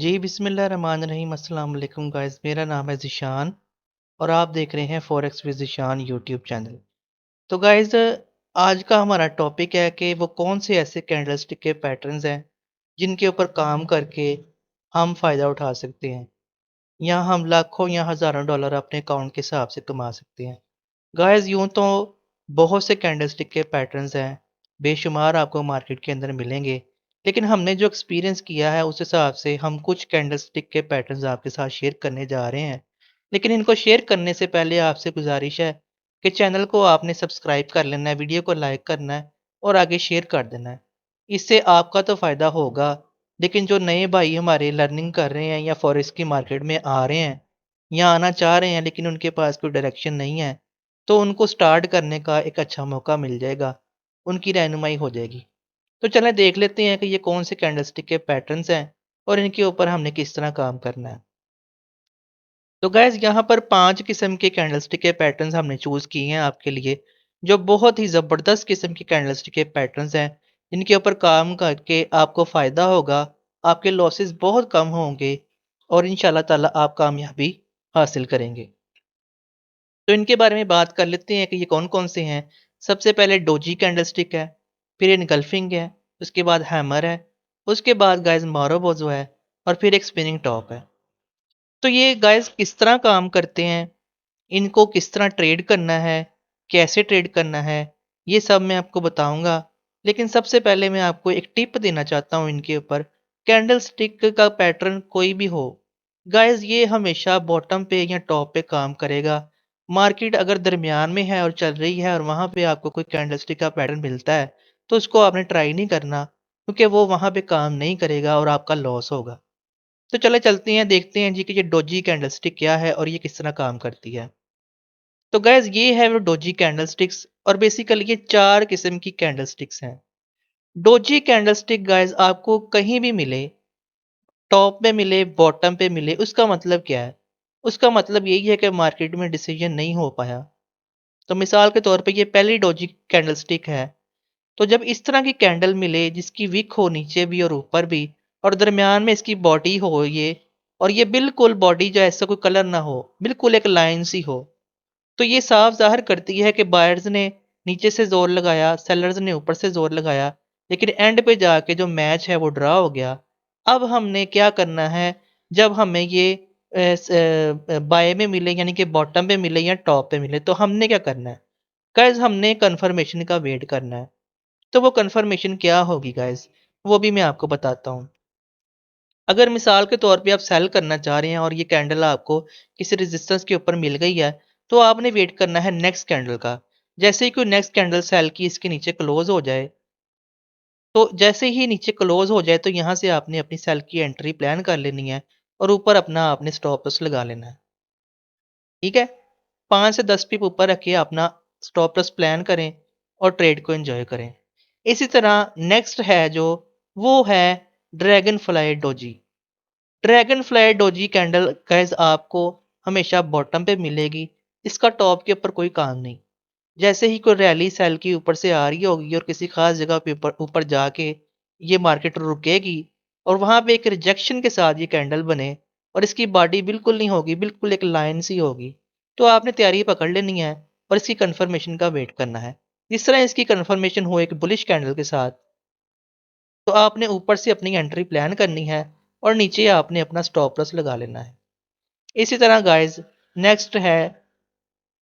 जी बिस्मिल्लाहिर्रहमानिर्रहीम अस्सलाम वालेकुम गाइस। मेरा नाम है ज़ीशान और आप देख रहे हैं forex with Zeeshan YouTube channel. तो गाइस, आज का हमारा टॉपिक है कि वो कौन से ऐसे कैंडलस्टिक के पैटर्न्स हैं जिनके ऊपर काम करके हम फ़ायदा उठा सकते हैं या हम लाखों या हज़ारों डॉलर अपने अकाउंट के हिसाब से कमा सकते हैं। गाइस, यूँ तो बहुत से कैंडलस्टिक के पैटर्न्स हैं, बेशुमार आपको मार्केट के अंदर मिलेंगे। लेकिन हमने जो एक्सपीरियंस किया है उस हिसाब से हम कुछ कैंडलस्टिक के पैटर्न्स आपके साथ शेयर करने जा रहे हैं। लेकिन इनको शेयर करने से पहले आपसे गुजारिश है कि चैनल को आपने सब्सक्राइब कर लेना है, वीडियो को लाइक करना है और आगे शेयर कर देना है। इससे आपका तो फ़ायदा होगा, लेकिन जो नए भाई हमारे लर्निंग कर रहे हैं या फॉरेक्स की मार्केट में आ रहे हैं या आना चाह रहे हैं लेकिन उनके पास कोई डायरेक्शन नहीं है, तो उनको स्टार्ट करने का एक अच्छा मौका मिल जाएगा, उनकी रहनुमाई हो जाएगी। तो चलें देख लेते हैं कि ये कौन से कैंडलस्टिक के पैटर्न्स हैं और इनके ऊपर हमने किस तरह काम करना है। तो गैस, यहाँ पर 5 किस्म के कैंडलस्टिक के पैटर्न्स हमने चूज़ किए हैं आपके लिए, जो बहुत ही ज़बरदस्त किस्म के कैंडलस्टिक के पैटर्न्स हैं, जिनके ऊपर काम करके आपको फ़ायदा होगा, आपके लॉसेस बहुत कम होंगे और इंशाल्लाह ताला आप कामयाबी हासिल करेंगे। तो इनके बारे में बात कर लेते हैं कि ये कौन-कौन से हैं। सबसे पहले डोजी कैंडलस्टिक है, फिर इनगल्फिंग है, उसके बाद हैमर है, उसके बाद गाइस मारोबोज़ो है और फिर एक स्पिनिंग टॉप है। तो ये गाइस किस तरह काम करते हैं, इनको किस तरह ट्रेड करना है, कैसे ट्रेड करना है, ये सब मैं आपको बताऊँगा। लेकिन सबसे पहले मैं आपको एक टिप देना चाहता हूँ इनके ऊपर। कैंडलस्टिक का पैटर्न कोई भी हो, गाइस ये हमेशा बॉटम पे या टॉप पे काम करेगा। मार्केट अगर दरमियान में है और चल रही है और वहाँ पे आपको कोई कैंडलस्टिक का पैटर्न मिलता है, तो उसको आपने ट्राई नहीं करना, क्योंकि वो वहाँ पे काम नहीं करेगा और आपका लॉस होगा। तो चले चलते हैं, देखते हैं जी कि ये डोजी कैंडलस्टिक क्या है और ये किस तरह काम करती है। तो गैस, ये है वो डोजी कैंडलस्टिक्स और बेसिकली ये 4 किस्म की कैंडलस्टिक्स हैं। डोजी कैंडलस्टिक गाइस आपको कहीं भी मिले, टॉप पे मिले, बॉटम पे मिले, उसका मतलब क्या है? उसका मतलब यही है कि मार्केट में डिसीजन नहीं हो पाया। तो मिसाल के तौर पे ये पहली डोजी कैंडलस्टिक है। तो जब इस तरह की कैंडल मिले जिसकी विक हो नीचे भी और ऊपर भी और दरमियान में इसकी बॉडी हो ये, और ये बिल्कुल बॉडी जो ऐसा कोई कलर ना हो, बिल्कुल एक लाइन सी हो, तो ये साफ ज़ाहिर करती है कि बायर्स ने नीचे से ज़ोर लगाया, सेलर्स ने ऊपर से ज़ोर लगाया, लेकिन एंड पे जाके जो मैच है वो ड्रा हो गया। अब हमने क्या करना है, जब हमें ये बाय में मिले यानी कि बॉटम पे मिले या टॉप पे मिले, तो हमने क्या करना है गाइस, हमने कंफर्मेशन का वेट करना है। तो वो कंफर्मेशन क्या होगी गाइस, वो भी मैं आपको बताता हूँ। अगर मिसाल के तौर पे आप सेल करना चाह रहे हैं और ये कैंडल आपको किसी रेजिस्टेंस के ऊपर मिल गई है, तो आपने वेट करना है नेक्स्ट कैंडल का। जैसे ही कोई नेक्स्ट कैंडल सेल की इसके नीचे क्लोज हो जाए, तो जैसे ही नीचे क्लोज हो जाए तो यहाँ से आपने अपनी सेल की एंट्री प्लान कर लेनी है और ऊपर अपना आपने स्टॉप लॉस लगा लेना है। ठीक है, 5 से 10 पिप ऊपर रख के अपना स्टॉप लॉस प्लान करें और ट्रेड को एंजॉय करें। इसी तरह नेक्स्ट है जो, वो है dragon fly doji. Dragon fly doji candle guys आपको हमेशा बॉटम पे मिलेगी, इसका टॉप के ऊपर कोई काम नहीं। जैसे ही कोई रैली सेल की ऊपर से आ रही होगी और किसी खास जगह पे ऊपर ऊपर जाके ये मार्केट रुकेगी और वहां पे एक रिजेक्शन के साथ ये कैंडल बने और इसकी बॉडी बिल्कुल नहीं होगी, बिल्कुल एक लाइन सी होगी, तो आपने तैयारी पकड़ लेनी है और इसकी कंफर्मेशन का वेट करना है। जिस तरह इसकी कंफर्मेशन हो एक बुलिश कैंडल के साथ, तो आपने ऊपर से अपनी एंट्री प्लान करनी है और नीचे आपने अपना स्टॉप लॉस लगा लेना है। इसी तरह गाइस, नेक्स्ट है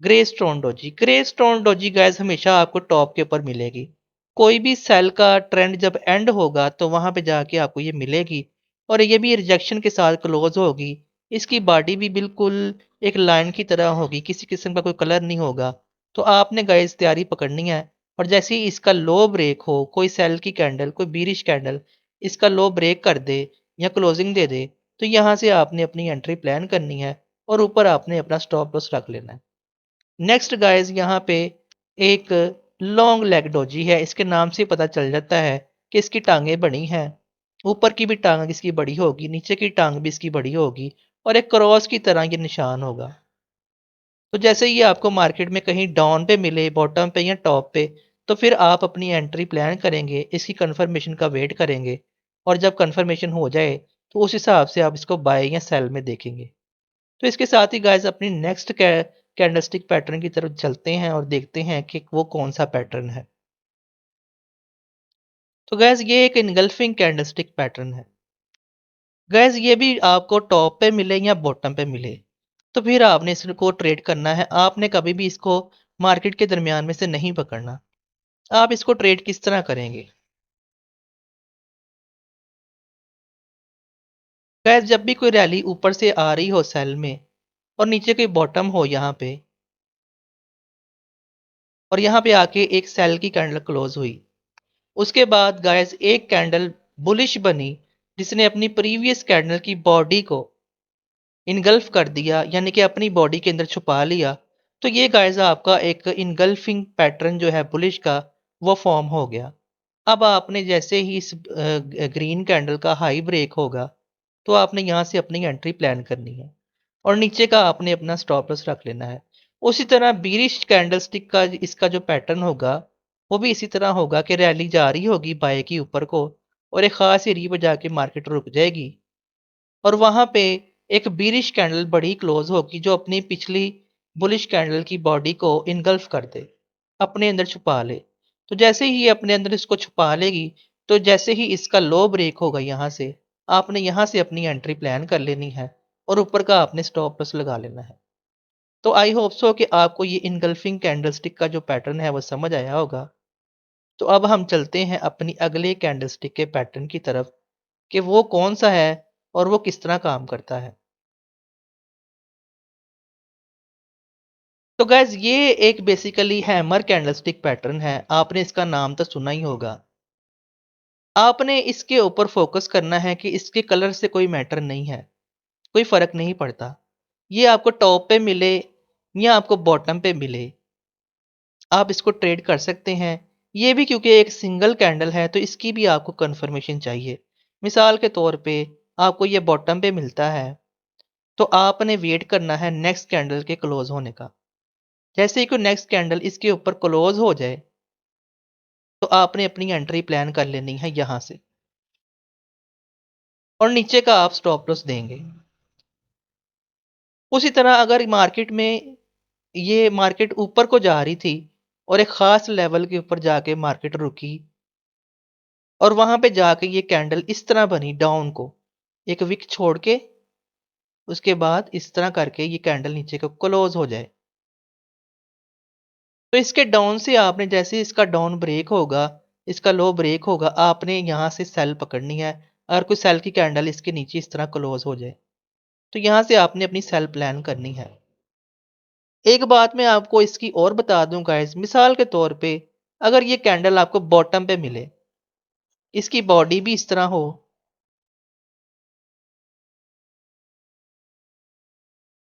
grey stone doji. Grey stone doji guys हमेशा आपको टॉप के ऊपर मिलेगी। कोई भी सेल का ट्रेंड जब एंड होगा तो वहां पे जाके आपको ये मिलेगी और ये भी रिजेक्शन के साथ क्लोज होगी। इसकी बॉडी भी बिल्कुल एक लाइन की तरह होगी, किसी किस्म का कोई कलर नहीं होगा। तो आपने गाइस तैयारी पकड़नी है और जैसे ही इसका लो ब्रेक हो, कोई सेल की कैंडल, कोई बीरिश कैंडल इसका लो ब्रेक कर दे या क्लोजिंग दे दे, तो यहाँ से आपने अपनी एंट्री प्लान करनी है और ऊपर आपने अपना स्टॉप लॉस रख लेना है। नेक्स्ट गाइस, यहाँ पे एक लॉन्ग लेग डोजी है। इसके नाम से पता चल जाता है कि इसकी टांगें बड़ी हैं। ऊपर की भी टांग इसकी बड़ी होगी, नीचे की टांग भी इसकी बड़ी होगी और एक क्रॉस की तरह ये निशान होगा। तो जैसे ही आपको मार्केट में कहीं डाउन पे मिले, बॉटम पे या टॉप पे, तो फिर आप अपनी एंट्री प्लान करेंगे, इसकी कंफर्मेशन का वेट करेंगे और जब कंफर्मेशन हो जाए तो उस हिसाब से आप इसको बाय या सेल में देखेंगे। तो इसके साथ ही गाइस अपनी नेक्स्ट कैंडलस्टिक पैटर्न की तरफ चलते हैं और देखते हैं कि वो कौन सा पैटर्न है। तो गैस ये एक इनगल्फिंग कैंडलस्टिक पैटर्न है। गैस ये भी आपको टॉप पे मिले या बॉटम पे मिले, तो फिर आपने इसको ट्रेड करना है। आपने कभी भी इसको मार्केट के दरमियान में से नहीं पकड़ना। आप इसको ट्रेड किस तरह करेंगे? गैस जब भी कोई रैली ऊपर से आ रही हो सेल में और नीचे कोई बॉटम हो यहाँ पे, और यहाँ पे आके एक सेल की कैंडल क्लोज हुई, उसके बाद गाइस एक कैंडल बुलिश बनी जिसने अपनी प्रीवियस कैंडल की बॉडी को इनगल्फ कर दिया, यानी कि अपनी बॉडी के अंदर छुपा लिया। तो ये गाइस आपका एक इनगल्फिंग पैटर्न जो है बुलिश का, वो फॉर्म हो गया। अब आपने जैसे ही इस ग्रीन कैंडल का हाई ब्रेक होगा, तो आपने यहाँ से अपनी एंट्री प्लान करनी है और नीचे का आपने अपना स्टॉप लॉस रख लेना है। उसी तरह बीरिश कैंडलस्टिक का इसका जो पैटर्न होगा, वो भी इसी तरह होगा कि रैली जा रही होगी बाय की ऊपर को, और एक खास एरिया पर जाके मार्केट रुक जाएगी और वहां पे एक बीरिश कैंडल बड़ी क्लोज होगी जो अपनी पिछली बुलिश कैंडल की बॉडी को इनगल्फ कर दे, अपने अंदर छुपा ले। तो जैसे ही ये अपने अंदर इसको छुपा लेगी, तो जैसे ही इसका लो ब्रेक होगा यहाँ से, आपने यहाँ से अपनी एंट्री प्लान कर लेनी है और ऊपर का आपने स्टॉप लॉस लगा लेना है। तो आई होप सो कि आपको ये इनगल्फिंग कैंडलस्टिक का जो पैटर्न है वो समझ आया होगा। तो अब हम चलते हैं अपनी अगले कैंडलस्टिक के पैटर्न की तरफ कि वो कौन सा है और वो किस तरह काम करता है। तो गैस ये एक बेसिकली हैमर कैंडलस्टिक पैटर्न है। आपने इसका नाम तो सुना ही होगा। आपने इसके ऊपर फोकस करना है कि इसके कलर से कोई मैटर नहीं है, कोई फर्क नहीं पड़ता। ये आपको टॉप पे मिले या आपको बॉटम पे मिले, आप इसको ट्रेड कर सकते हैं। ये भी क्योंकि एक सिंगल कैंडल है तो इसकी भी आपको कंफर्मेशन चाहिए। मिसाल के तौर पे आपको ये बॉटम पे मिलता है, तो आपने वेट करना है नेक्स्ट कैंडल के क्लोज होने का। जैसे ही कोई नेक्स्ट कैंडल इसके ऊपर क्लोज हो जाए, तो आपने अपनी एंट्री प्लान कर लेनी है यहां से और नीचे का आप स्टॉप लॉस देंगे। उसी तरह अगर मार्केट में ये मार्केट ऊपर को जा रही थी और एक खास लेवल के ऊपर जाके मार्केट रुकी और वहां पे जाके ये कैंडल इस तरह बनी डाउन को, एक विक छोड़ के उसके बाद इस तरह करके ये कैंडल नीचे को क्लोज हो जाए, तो इसके डाउन से आपने जैसे इसका डाउन ब्रेक होगा, इसका लो ब्रेक होगा, आपने यहां से सेल पकड़नी है। अगर कोई सेल की कैंडल इसके नीचे इस तरह क्लोज हो जाए, तो यहां से आपने अपनी सेल प्लान करनी है। एक बात मैं आपको इसकी और बता दूं गाइस, मिसाल के तौर पे अगर ये कैंडल आपको बॉटम पे मिले, इसकी बॉडी भी इस तरह हो,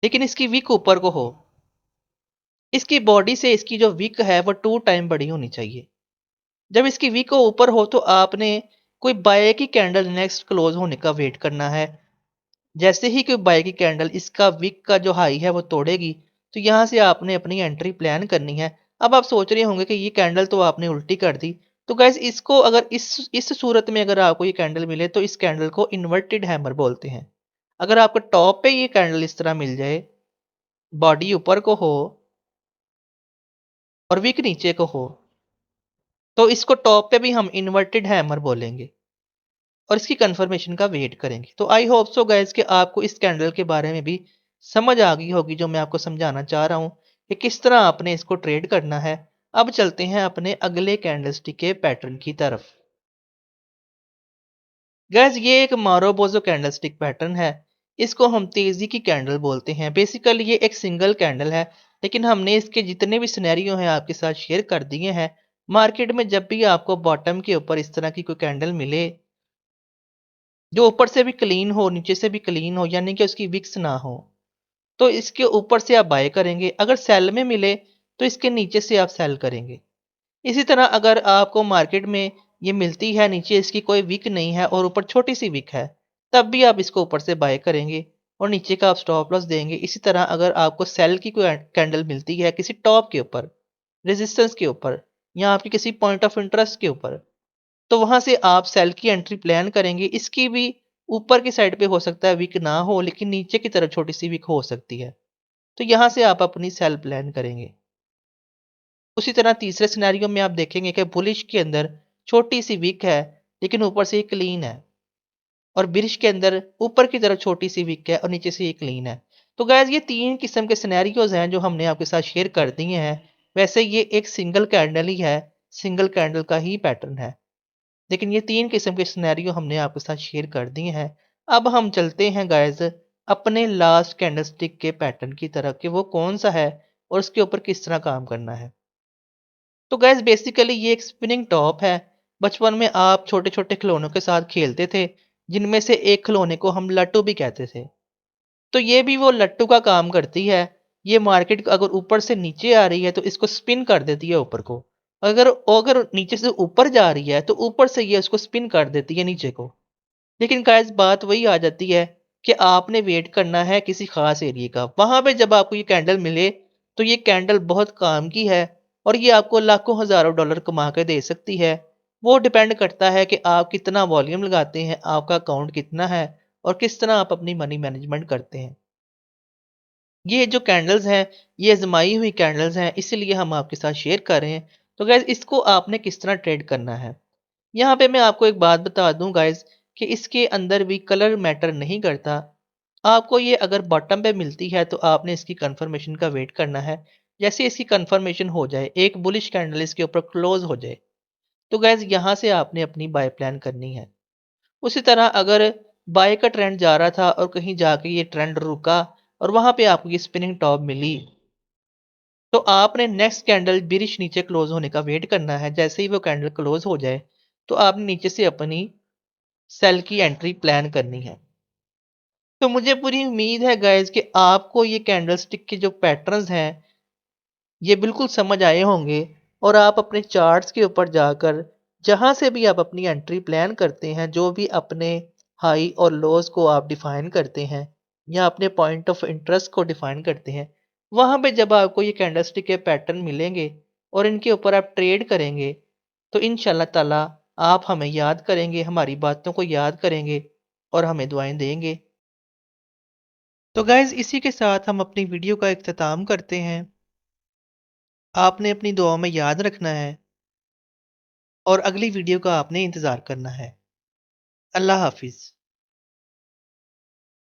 लेकिन इसकी विक ऊपर को हो, इसकी बॉडी से इसकी जो विक है वो 2 टाइम बड़ी होनी चाहिए। जब इसकी विक ऊपर हो तो आपने कोई बाय की कैंडल नेक्स्ट क्लोज होने का वेट करना है। जैसे ही कोई बाय की कैंडल इसका विक का जो हाई है वो तोड़ेगी, तो यहां से आपने अपनी एंट्री प्लान करनी है। अब आप सोच रहे होंगे कि ये कैंडल तो आपने उल्टी कर दी। तो गैस इसको अगर इस सूरत में अगर आपको ये कैंडल मिले, तो इस कैंडल को इन्वर्टेड हैमर बोलते हैं। अगर आपको टॉप पे ये कैंडल इस तरह मिल जाए, बॉडी ऊपर को हो और विक नीचे को हो, तो इसको टॉप पे भी हम इन्वर्टेड हैमर बोलेंगे और इसकी कंफर्मेशन का वेट करेंगे। तो आई होप सो गाइस कि आपको इस कैंडल के बारे में भी समझ आ गई होगी, जो मैं आपको समझाना चाह रहा हूं कि किस तरह आपने इसको ट्रेड करना है। अब चलते हैं अपने अगले कैंडलस्टिक के पैटर्न की तरफ। गैस ये एक मारोबोजो कैंडलस्टिक पैटर्न है। इसको हम तेजी की कैंडल बोलते हैं। बेसिकली ये एक सिंगल कैंडल है, लेकिन हमने इसके जितने भी सिनेरियो हैं आपके साथ शेयर कर दिए हैं। मार्केट में जब भी आपको बॉटम के ऊपर इस तरह की कोई कैंडल मिले जो ऊपर से भी क्लीन हो नीचे से भी क्लीन हो, यानी कि उसकी विक्स ना हो, तो इसके ऊपर से आप बाय करेंगे। अगर सेल में मिले तो इसके नीचे से आप सेल करेंगे। इसी तरह अगर आपको मार्केट में ये मिलती है, नीचे इसकी कोई विक नहीं है और ऊपर छोटी सी विक है, तब भी आप इसको ऊपर से बाय करेंगे और नीचे का आप स्टॉप लॉस देंगे। इसी तरह अगर आपको सेल की कोई कैंडल मिलती है किसी टॉप के ऊपर, रेजिस्टेंस के ऊपर, या आपकी किसी पॉइंट ऑफ इंटरेस्ट के ऊपर, तो वहां से आप सेल की एंट्री प्लान करेंगे। इसकी भी ऊपर की साइड पे हो सकता है विक ना हो, लेकिन नीचे की तरफ छोटी सी विक हो सकती है। तो यहाँ से आप अपनी सेल प्लान करेंगे। उसी तरह तीसरे सिनेरियो में आप देखेंगे कि बुलिश के अंदर छोटी सी विक है, लेकिन ऊपर से ये क्लीन है, और बिरिश के अंदर ऊपर की तरफ छोटी सी विक है और नीचे से ये क्लीन है। तो गैस ये तीन किस्म के सिनेरियोज हैं जो हमने आपके साथ शेयर कर दिए हैं। वैसे ये एक सिंगल कैंडल ही है, सिंगल कैंडल का ही पैटर्न है, लेकिन ये तीन किस्म के सिनेरियो हमने आपके साथ शेयर कर दिए हैं। अब हम चलते हैं गाइस अपने लास्ट कैंडलस्टिक के पैटर्न की तरफ कि वो कौन सा है और उसके ऊपर किस तरह काम करना है। तो गाइस बेसिकली ये एक स्पिनिंग टॉप है। बचपन में आप छोटे छोटे खिलौनों के साथ खेलते थे, जिनमें से एक खिलौने को हम लट्टू भी कहते थे। तो ये भी वो लट्टू का काम करती है। ये मार्केट अगर ऊपर से नीचे आ रही है तो इसको स्पिन कर देती है ऊपर को। अगर अगर नीचे से ऊपर जा रही है तो ऊपर से ये उसको स्पिन कर देती है नीचे को। लेकिन गाइस बात वही आ जाती है कि आपने वेट करना है किसी खास एरिया का। वहां पे जब आपको ये कैंडल मिले तो ये कैंडल बहुत काम की है और ये आपको लाखों हजारों डॉलर कमा के दे सकती है। वो डिपेंड करता है कि आप कितना वॉल्यूम लगाते हैं, आपका अकाउंट कितना है और किस तरह आप अपनी मनी मैनेजमेंट करते हैं। ये जो कैंडल्स हैं ये आजमाई हुई कैंडल्स हैं, इसीलिए हम आपके साथ शेयर कर रहे हैं। तो गैस इसको आपने किस तरह ट्रेड करना है, यहाँ पे मैं आपको एक बात बता दूं गाइस कि इसके अंदर भी कलर मैटर नहीं करता। आपको ये अगर बॉटम पे मिलती है तो आपने इसकी कंफर्मेशन का वेट करना है। जैसे इसकी कंफर्मेशन हो जाए, एक बुलिश कैंडल इसके ऊपर क्लोज हो जाए, तो गैस यहाँ से आपने अपनी बाय प्लान करनी है। उसी तरह अगर बाय का ट्रेंड जा रहा था और कहीं जाके ये ट्रेंड रुका और वहां पे आपको ये स्पिनिंग टॉप मिली, तो आपने नेक्स्ट कैंडल बिरिश नीचे क्लोज होने का वेट करना है। जैसे ही वो कैंडल क्लोज हो जाए तो आपने नीचे से अपनी सेल की एंट्री प्लान करनी है। तो मुझे पूरी उम्मीद है गाइस कि आपको ये कैंडलस्टिक के जो पैटर्न्स हैं ये बिल्कुल समझ आए होंगे, और आप अपने चार्ट्स के ऊपर जाकर जहां से भी आप अपनी एंट्री प्लान करते हैं, जो भी अपने हाई और लोज को आप डिफाइन करते हैं या अपने पॉइंट ऑफ इंटरेस्ट को डिफाइन करते हैं, वहां पे जब आपको ये कैंडलस्टिक के पैटर्न मिलेंगे और इनके ऊपर आप ट्रेड करेंगे तो इंशाल्लाह ताला आप हमें याद करेंगे, हमारी बातों को याद करेंगे और हमें दुआएं देंगे। तो गाइज इसी के साथ हम अपनी वीडियो का इख्तिताम करते हैं। आपने अपनी दुआ में याद रखना है और अगली वीडियो का आपने इंतज़ार करना है। अल्लाह हाफिज़।